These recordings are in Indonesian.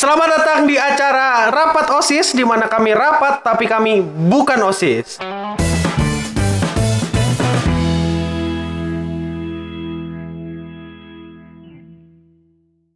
Selamat datang di acara Rapat OSIS, di mana kami rapat tapi kami bukan OSIS.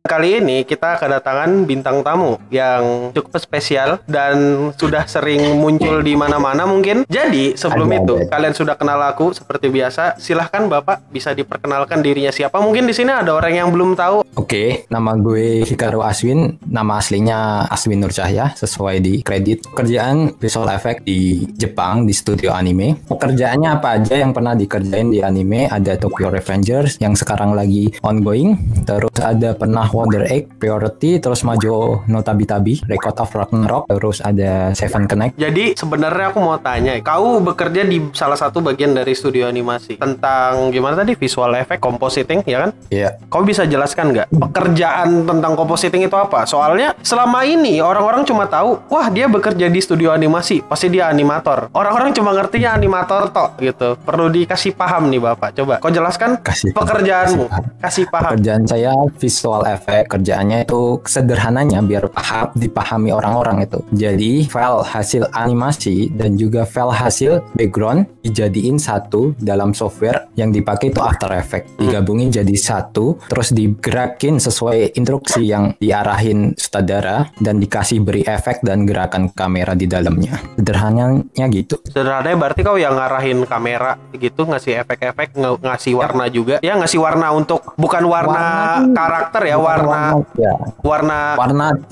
Kali ini kita kedatangan bintang tamu yang cukup spesial dan sudah sering muncul di mana-mana mungkin. Jadi sebelum itu kalian sudah kenal aku seperti biasa. Silahkan Bapak bisa diperkenalkan dirinya siapa. Mungkin di sini ada orang yang belum tahu. Oke, nama gue Hikaru Aswin. Nama aslinya Aswin Nur Cahya sesuai di kredit. Pekerjaan visual effect di Jepang di studio anime. Pekerjaannya apa aja yang pernah dikerjain di anime? Ada Tokyo Revengers yang sekarang lagi ongoing. Terus ada pernah Wonder Egg, Priority, terus Majo no Tabi-Tabi, Record of Ragnarok, terus ada Seven Connect. Jadi sebenarnya aku mau tanya, kau bekerja di salah satu bagian dari studio animasi tentang gimana tadi visual effect, compositing, ya kan? Iya. Kau bisa jelaskan nggak pekerjaan tentang compositing itu apa? Soalnya selama ini orang-orang cuma tahu, wah dia bekerja di studio animasi, pasti dia animator. Orang-orang cuma ngertinya animator tok gitu. Perlu dikasih paham nih Bapak. Coba kau jelaskan pekerjaanmu. Kasih paham. Pekerjaan saya visual effect. Kerjaannya itu sederhananya biar dipahami orang-orang itu. Jadi file hasil animasi dan juga file hasil background dijadiin satu dalam software yang dipakai itu After Effects. Digabungin jadi satu, terus digerakin sesuai instruksi yang diarahin sutradara dan dikasih beri efek dan gerakan kamera di dalamnya. Sederhananya gitu. Sederhananya berarti kau yang ngarahin kamera gitu, ngasih efek-efek, ngasih warna juga. Ya ngasih warna untuk bukan warna karakter ya, warna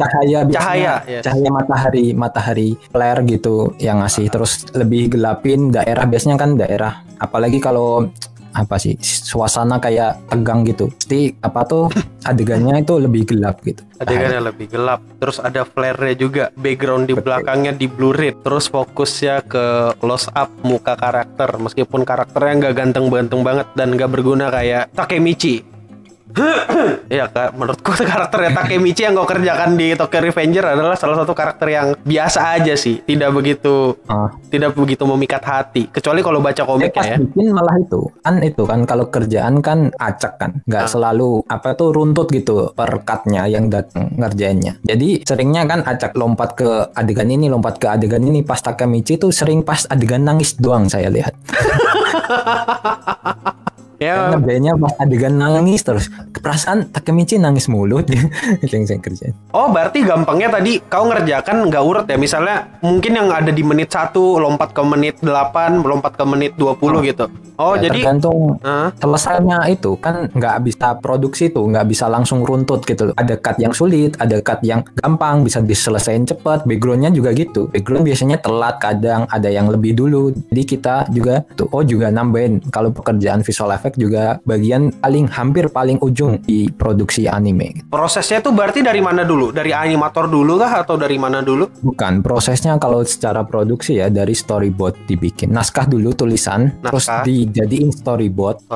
cahaya matahari flare gitu yang ngasih, terus lebih gelapin daerah, biasanya kan daerah apalagi kalau suasana kayak tegang gitu, pasti adegannya itu lebih gelap gitu. Adegannya lebih gelap, terus ada flare-nya juga, background di belakangnya di blurred, terus fokusnya ke close up muka karakter, meskipun karakternya nggak ganteng-ganteng banget dan nggak berguna kayak Takemichi. Ya Kak, menurutku karakternya Takemichi yang kau kerjakan di Tokyo Revenger adalah salah satu karakter yang biasa aja sih, tidak begitu memikat hati, kecuali kalau baca komiknya ya. Bikin malah itu kan kalau kerjaan kan acak kan, nggak selalu runtut gitu per cut-nya yang datang ngerjainnya. Jadi seringnya kan acak, lompat ke adegan ini, lompat ke adegan ini. Pas Takemichi tuh sering pas adegan nangis doang saya lihat. Ya, ngerjainnya pas adegan nangis terus. Perasaan Takemichi nangis mulu. Itu yang saya kerjain. Oh, berarti gampangnya tadi kau ngerjakan nggak urut ya. Misalnya mungkin yang ada di menit 1 lompat ke menit 8, lompat ke menit 20 gitu. Oh, ya, jadi tergantung selesainya itu kan, nggak bisa produksi tuh, nggak bisa langsung runtut gitu. Ada cut yang sulit, ada cut yang gampang, bisa diselesain cepat. Backgroundnya juga gitu. Background biasanya telat, kadang ada yang lebih dulu. Jadi kita juga juga nambahin. Kalau pekerjaan visual effect juga bagian hampir paling ujung di produksi anime. Prosesnya tuh berarti dari mana dulu? Dari animator dulu kah atau dari mana dulu? Bukan, prosesnya kalau secara produksi ya dari storyboard dibikin. Naskah dulu tulisan, terus dijadiin storyboard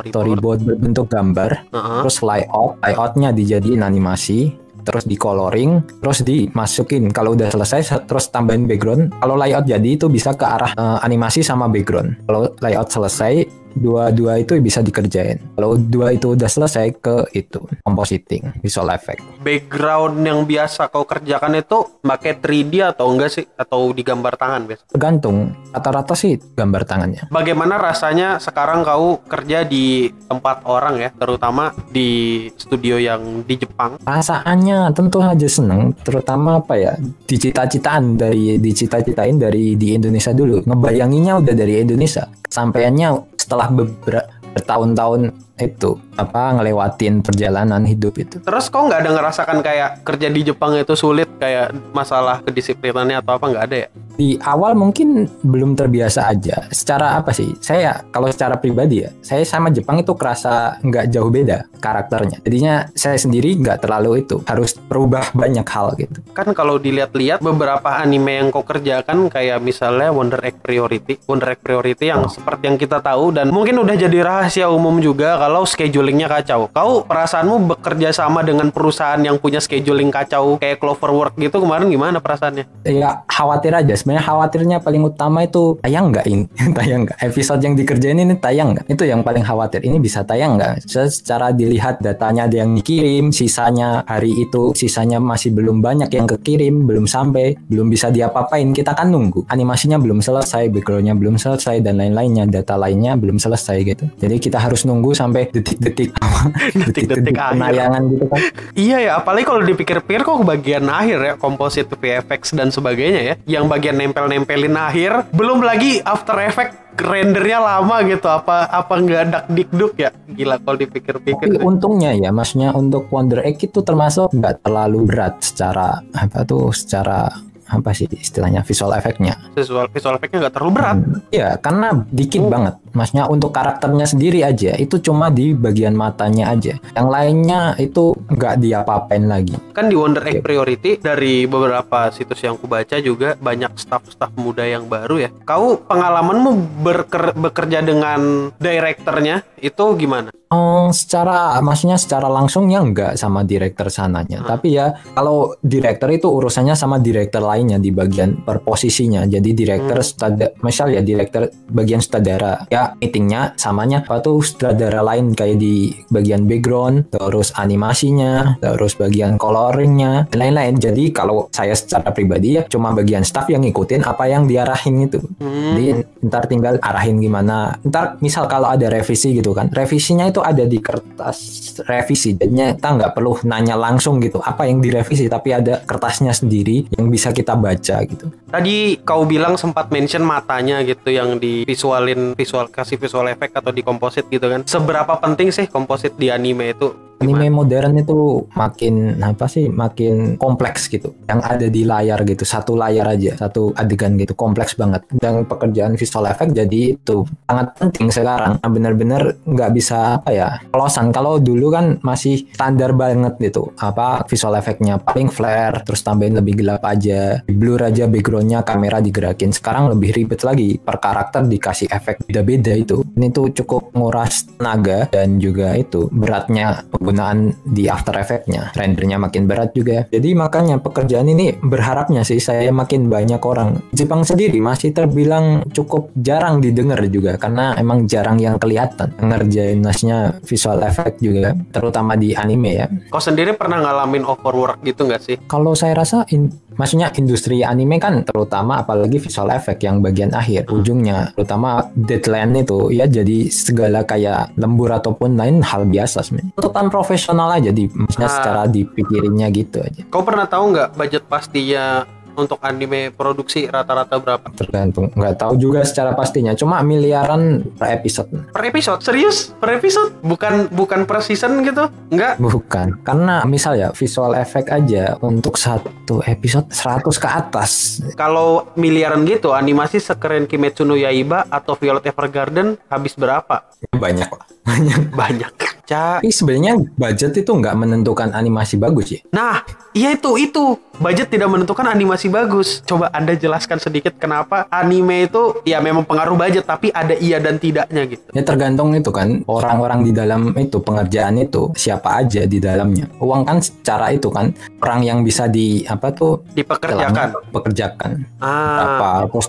berbentuk gambar, terus layoutnya dijadiin animasi, terus di coloring, terus dimasukin. Kalau udah selesai terus tambahin background. Kalau layout jadi itu bisa ke arah animasi sama background. Kalau layout selesai, dua itu bisa dikerjain. Kalau dua itu udah selesai, ke itu compositing, visual effect. Background yang biasa kau kerjakan itu pakai 3D atau enggak sih? Atau digambar tangan biasa? Tergantung, rata-rata sih gambar tangannya. Bagaimana rasanya sekarang kau kerja di tempat orang ya, terutama di studio yang di Jepang? Perasaannya tentu aja seneng, terutama dicita-citain dari di Indonesia dulu. Ngebayanginnya udah dari Indonesia. Sampaiannya setelah bertahun-tahun itu ngelewatin perjalanan hidup itu. Terus kok nggak ada ngerasakan kayak kerja di Jepang itu sulit, kayak masalah kedisiplinannya atau apa, nggak ada ya? Di awal mungkin belum terbiasa aja. Secara saya kalau secara pribadi ya, saya sama Jepang itu kerasa nggak jauh beda karakternya. Jadinya saya sendiri nggak terlalu harus berubah banyak hal gitu. Kan kalau dilihat-lihat beberapa anime yang kau kerjakan, kayak misalnya Wonder Egg Priority yang seperti yang kita tahu dan mungkin udah jadi rahasia umum juga kalau schedulingnya kacau. Kau perasaanmu bekerja sama dengan perusahaan yang punya scheduling kacau kayak Cloverwork gitu kemarin, gimana perasaannya? Ya khawatir aja sebenarnya khawatirnya paling utama itu tayang nggak ini, tayang nggak episode yang dikerjain ini, tayang nggak, itu yang paling khawatir. Ini bisa tayang nggak? Secara dilihat datanya ada yang dikirim, sisanya hari itu, sisanya masih belum banyak yang kekirim, belum sampai, belum bisa diapa-apain, kita kan nunggu animasinya belum selesai, backgroundnya belum selesai, dan lain-lainnya, data lainnya belum selesai gitu. Jadi kita harus nunggu sampai detik-detik penayangan gitu kan. Iya ya, apalagi kalau dipikir-pikir kok bagian akhir ya, komposit VFX dan sebagainya ya, yang bagian nempel-nempelin akhir, belum lagi After Effects rendernya lama gitu, apa nggak dakdikduk ya, gila kalau dipikir-pikir. Tapi untungnya ya, maksudnya untuk Wonder Egg itu termasuk nggak terlalu berat secara apa sih istilahnya, visual efeknya. Visual efeknya nggak terlalu berat. Iya, karena dikit banget. Maksudnya untuk karakternya sendiri aja, itu cuma di bagian matanya aja. Yang lainnya itu nggak diapa-apain lagi. Kan di Wonder Egg Priority, dari beberapa situs yang aku baca juga banyak staff muda yang baru ya. Kau pengalamanmu bekerja dengan direkturnya itu gimana? Maksudnya secara langsung ya enggak sama direktur sananya. Tapi ya kalau direktur itu urusannya sama direktur lainnya di bagian per posisinya. Jadi direktur misal ya direktur bagian sutradara, ya meetingnya samanya atau sutradara lain kayak di bagian background, terus animasinya, terus bagian coloringnya, dan lain-lain. Jadi kalau saya secara pribadi ya cuma bagian staff yang ngikutin apa yang diarahin itu. Jadi ntar tinggal arahin gimana. Ntar misal kalau ada revisi gitu kan, revisinya itu ada di kertas revisi, jadinya kita nggak perlu nanya langsung gitu apa yang direvisi, tapi ada kertasnya sendiri yang bisa kita baca gitu. Tadi kau bilang sempat mention matanya gitu yang di kasih visual effect atau di komposit gitu kan. Seberapa penting sih komposit di anime itu? Anime modern itu makin kompleks gitu. Yang ada di layar gitu, satu layar aja, satu adegan gitu, kompleks banget. Dan pekerjaan visual effect jadi itu sangat penting sekarang. Benar-benar nggak bisa pelosan. Kalau dulu kan masih standar banget gitu, visual effectnya paling flare, terus tambahin lebih gelap aja, blur aja backgroundnya, kamera digerakin. Sekarang lebih ribet lagi, per karakter dikasih efek beda-beda itu. Ini tuh cukup nguras tenaga dan juga itu beratnya penggunaan di After Effects-nya, rendernya makin berat juga. Jadi makanya pekerjaan ini berharapnya sih saya makin banyak orang. Jepang sendiri masih terbilang cukup jarang didengar juga, karena emang jarang yang kelihatan ngerjain nasnya visual effect juga, terutama di anime ya. Kau sendiri pernah ngalamin overwork gitu nggak sih? Kalau saya rasa maksudnya industri anime kan terutama apalagi visual effect yang bagian akhir ujungnya, terutama deadline itu ya, jadi segala kayak lembur ataupun lain hal biasa sebenarnya. Tuntutan profesional aja maksudnya secara dipikirinnya gitu aja. Kau pernah tahu nggak budget pastinya untuk anime produksi rata-rata berapa? Tergantung, nggak tahu juga secara pastinya. Cuma miliaran per episode. Per episode? Serius? Per episode? Bukan per season gitu? Nggak? Bukan. Karena misal ya visual effect aja untuk satu episode 100 ke atas. Kalau miliaran gitu, animasi sekeren Kimetsu no Yaiba atau Violet Evergarden habis berapa? Banyak lah. Banyak. Tapi sebenarnya budget itu nggak menentukan animasi bagus ya. Nah, iya itu budget tidak menentukan animasi bagus. Coba Anda jelaskan sedikit kenapa anime itu ya memang pengaruh budget, tapi ada iya dan tidaknya gitu. Ya tergantung itu kan orang-orang di dalam itu pengerjaan itu siapa aja di dalamnya. Uang kan secara itu kan orang yang bisa dipekerjakan.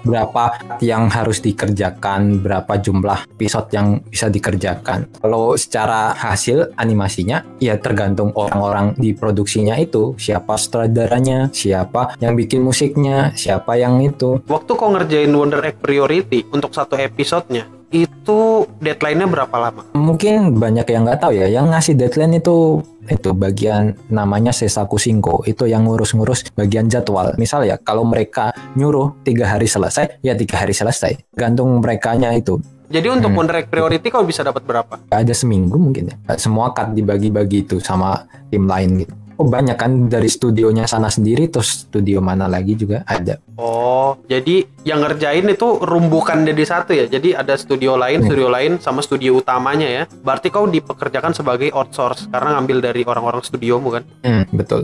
Berapa yang harus dikerjakan, berapa jumlah episode yang bisa dikerjakan. Kalau secara hasil animasinya ya tergantung orang-orang di produksinya itu, siapa sutradaranya, siapa yang bikin musiknya, siapa yang itu. Waktu kau ngerjain Wonder Egg Priority untuk satu episodenya, itu deadline-nya berapa lama? Mungkin banyak yang nggak tahu ya, yang ngasih deadline itu bagian namanya Seisaku Shinko, itu yang ngurus-ngurus bagian jadwal. Misal ya kalau mereka nyuruh 3 hari selesai, ya 3 hari selesai, gantung merekanya itu. Jadi untuk Wonder Egg Priority kau bisa dapat berapa? Ada seminggu mungkin ya. Semua cut dibagi-bagi itu sama tim lain gitu. Oh banyak kan, dari studionya sana sendiri, terus studio mana lagi juga ada. Oh, jadi yang ngerjain itu rumbukan jadi satu ya? Jadi ada studio lain sama studio utamanya ya? Berarti kau dipekerjakan sebagai outsource karena ngambil dari orang-orang studio bukan? Betul.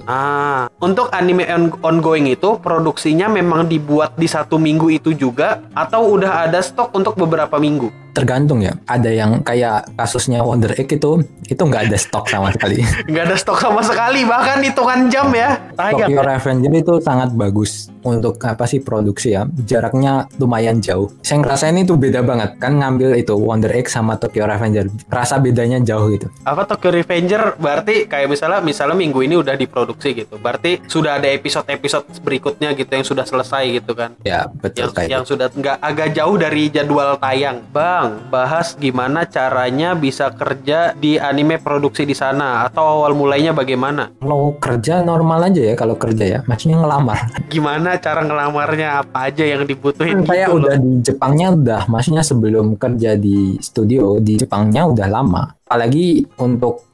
Untuk anime ongoing itu produksinya memang dibuat di 1 minggu itu juga atau udah ada stok untuk beberapa minggu? tergantung ya. Ada yang kayak kasusnya Wonder Egg itu nggak ada stok sama sekali. Nggak ada stok sama sekali, bahkan hitungan jam ya. Tokyo Revenger itu sangat bagus untuk produksi ya. Jaraknya lumayan jauh. Saya ngerasain itu beda banget. Kan ngambil itu Wonder Egg sama Tokyo Revenger. Rasa bedanya jauh gitu. Apa Tokyo Revenger berarti kayak misalnya minggu ini udah diproduksi gitu. Berarti sudah ada episode-episode berikutnya gitu yang sudah selesai gitu kan. Ya, betul. Yang sudah nggak agak jauh dari jadwal tayang. Bang, bahas gimana caranya bisa kerja di anime produksi di sana atau awal mulainya bagaimana? Kalau kerja normal aja ya, kalau kerja ya, maksudnya ngelamar. Gimana cara ngelamarnya, apa aja yang dibutuhin? Saya gitu udah di Jepangnya maksudnya sebelum kerja di studio di Jepangnya udah lama. Apalagi untuk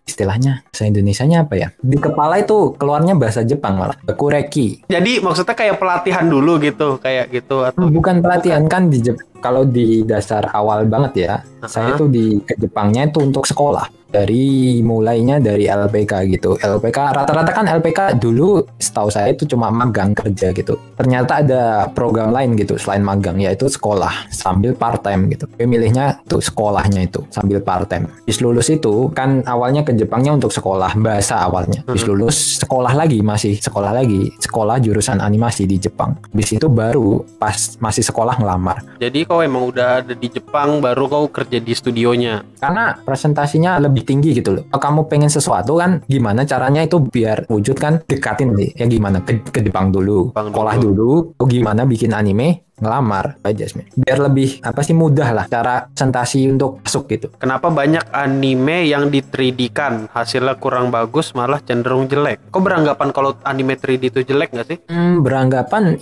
istilahnya bahasa Indonesianya apa ya? Di kepala itu keluarnya bahasa Jepang malah. Kureki. Jadi maksudnya kayak pelatihan dulu gitu, kayak gitu atau bukan pelatihan kan kalau di dasar awal banget ya. Saya tuh ke Jepangnya itu untuk sekolah. Mulainya dari LPK gitu. LPK rata-rata kan LPK dulu setahu saya itu cuma magang kerja gitu. Ternyata ada program lain gitu selain magang, yaitu sekolah sambil part time gitu. Milihnya tuh sekolahnya itu sambil part time. Habis lulus itu kan awalnya ke Jepangnya untuk sekolah bahasa awalnya. Habis lulus sekolah jurusan animasi di Jepang. Habis itu baru pas masih sekolah ngelamar. Jadi kau emang udah ada di Jepang baru kau kerja di studionya. Karena presentasinya lebih tinggi gitu loh. Kalau kamu pengen sesuatu kan gimana caranya itu biar wujud kan dekatin nih. Ya gimana ke Jepang dulu. Sekolah dulu. Gimana bikin anime ngelamar aja biar lebih mudah lah cara presentasi untuk masuk gitu. Kenapa banyak anime yang di 3D kan hasilnya kurang bagus malah cenderung jelek? Kok beranggapan kalau anime 3D itu jelek nggak sih? Beranggapan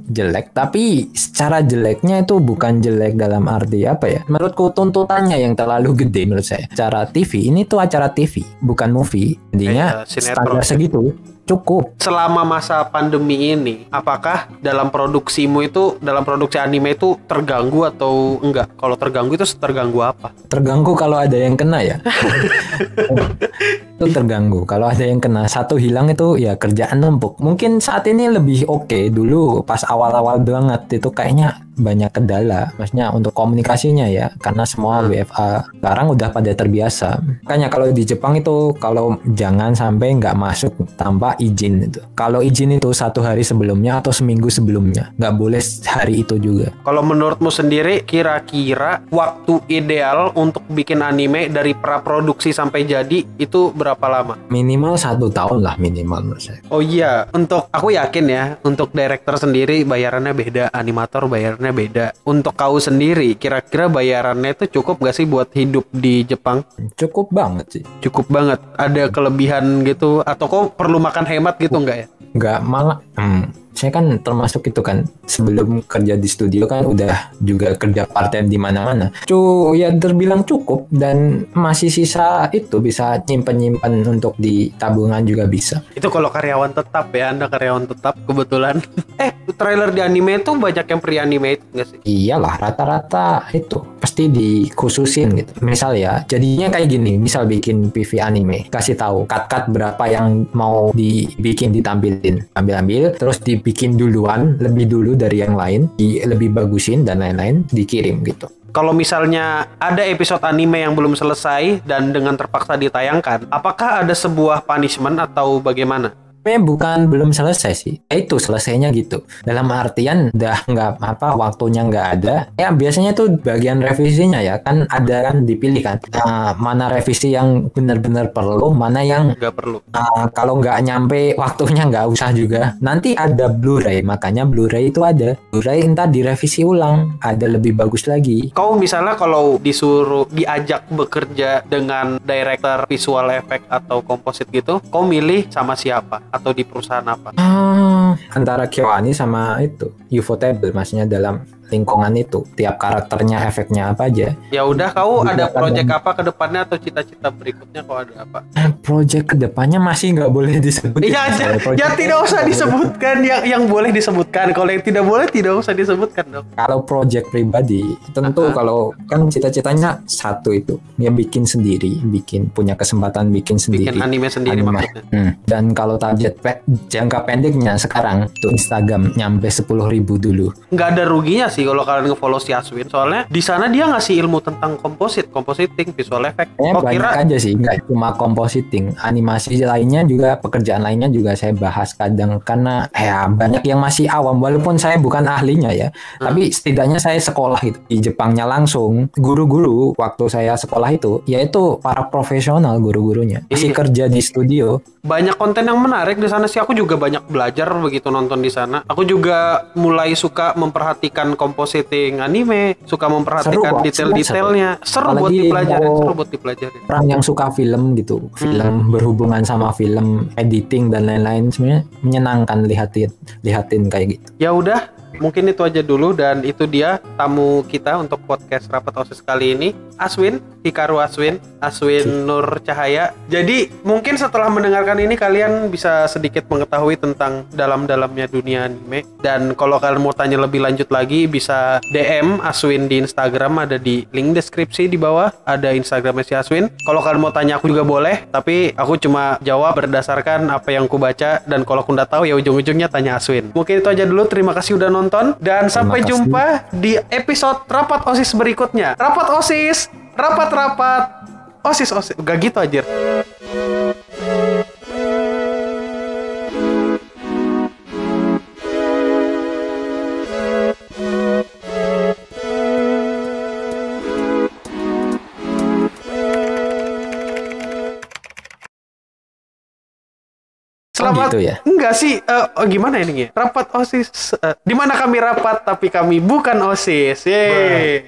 jelek, tapi secara jeleknya itu bukan jelek dalam arti menurutku tuntutannya yang terlalu gede menurut saya. Acara TV ini tuh acara TV bukan movie, jadinya standar segitu cukup. Selama masa pandemi ini, apakah dalam produksi anime itu terganggu atau enggak? Kalau terganggu itu terganggu apa? Terganggu kalau ada yang kena ya. Itu terganggu. Kalau ada yang kena, satu hilang itu ya kerjaan numpuk. Mungkin saat ini lebih oke. Dulu pas awal-awal banget itu kayaknya banyak kendala, maksudnya untuk komunikasinya ya, karena semua WFA. Sekarang udah pada terbiasa. Makanya kalau di Jepang itu kalau jangan sampai nggak masuk tanpa izin itu. Kalau izin itu 1 hari sebelumnya atau seminggu sebelumnya, nggak boleh hari itu juga. Kalau menurutmu sendiri, kira-kira waktu ideal untuk bikin anime dari praproduksi sampai jadi itu berapa lama? Minimal 1 tahun lah minimal menurut saya. Oh iya, aku yakin ya, untuk director sendiri bayarannya beda, animator bayarannya beda. Untuk kau sendiri, kira-kira bayarannya itu cukup gak sih buat hidup di Jepang? Cukup banget sih. Cukup banget. Ada kelebihan gitu? Atau kau perlu makan hemat gitu nggak ya? Nggak, malah saya kan termasuk itu kan sebelum kerja di studio kan udah juga kerja part time di mana-mana. Ya terbilang cukup dan masih sisa itu bisa nyimpen untuk di tabungan juga bisa. Itu kalau karyawan tetap ya, Anda karyawan tetap kebetulan. Trailer di anime itu banyak yang pre-animate nggak sih? Iyalah, rata-rata itu pasti dikhususin gitu. Misal ya, jadinya kayak gini, misal bikin PV anime, kasih tahu cut-cut berapa yang mau dibikin ditampilin, ambil terus dibikin duluan, lebih dulu dari yang lain, lebih bagusin dan lain-lain, dikirim gitu. Kalau misalnya ada episode anime yang belum selesai dan dengan terpaksa ditayangkan, apakah ada sebuah punishment atau bagaimana? Bukan belum selesai sih, itu selesainya gitu. Dalam artian udah nggak waktunya nggak ada. Ya biasanya tuh bagian revisinya ya kan ada kan dipilih kan. Mana revisi yang benar-benar perlu, mana yang nggak perlu. Kalau nggak nyampe waktunya nggak usah juga. Nanti ada Blu-ray, makanya Blu-ray itu ada. Blu-ray entar direvisi ulang, ada lebih bagus lagi. Kau misalnya kalau diajak bekerja dengan director visual effect atau komposit gitu, kau milih sama siapa? Atau di perusahaan apa? Antara KyoAni sama itu Ufotable, maksudnya dalam lingkungan itu tiap karakternya efeknya apa aja. Ya udah, kau ada project apa ke depannya atau cita-cita berikutnya kau ada apa? Project ke depannya masih nggak boleh disebut. Iya, ya tidak usah disebutkan. Yang boleh disebutkan, kalau yang tidak boleh tidak usah disebutkan dong. Kalau project pribadi tentu kalau kan cita-citanya satu itu ya bikin sendiri, punya kesempatan bikin sendiri. Bikin anime sendiri maksudnya. Dan kalau target jangka pendeknya sekarang tuh Instagram nyampe 10.000 dulu. Nggak ada ruginya sih sih kalau kalian nge-follow si Aswin. Soalnya di sana dia ngasih ilmu tentang compositing, visual effect. Banyak aja sih, nggak cuma compositing, animasi lainnya juga, pekerjaan lainnya juga saya bahas kadang, karena ya banyak yang masih awam walaupun saya bukan ahlinya ya. Tapi setidaknya saya sekolah itu di Jepangnya langsung. Guru-guru waktu saya sekolah itu yaitu para profesional, guru-gurunya masih kerja di studio. Banyak konten yang menarik di sana sih. Aku juga banyak belajar begitu nonton di sana. Aku juga mulai suka memperhatikan compositing anime, suka memperhatikan detail-detailnya. Seru buat dipelajarin. Orang yang suka film gitu, film berhubungan sama film, editing dan lain-lain, sebenarnya menyenangkan lihatin kayak gitu. Ya udah, mungkin itu aja dulu, dan itu dia tamu kita untuk podcast Rapat OSIS kali ini, Hikaru Aswin Nur Cahaya. Jadi mungkin setelah mendengarkan ini kalian bisa sedikit mengetahui tentang dalam-dalamnya dunia anime. Dan kalau kalian mau tanya lebih lanjut lagi bisa DM Aswin di Instagram, ada di link deskripsi di bawah, ada Instagramnya si Aswin. Kalau kalian mau tanya aku juga boleh, tapi aku cuma jawab berdasarkan apa yang aku baca, dan kalau aku nggak tahu ya ujung-ujungnya tanya Aswin. Mungkin itu aja dulu, terima kasih udah nonton, dan sampai jumpa di episode Rapat OSIS berikutnya. Rapat OSIS, rapat OSIS, gak gitu aja. Selamat gitu ya? Enggak sih, gimana ini ya? Rapat OSIS, di mana kami rapat tapi kami bukan OSIS. Yeay.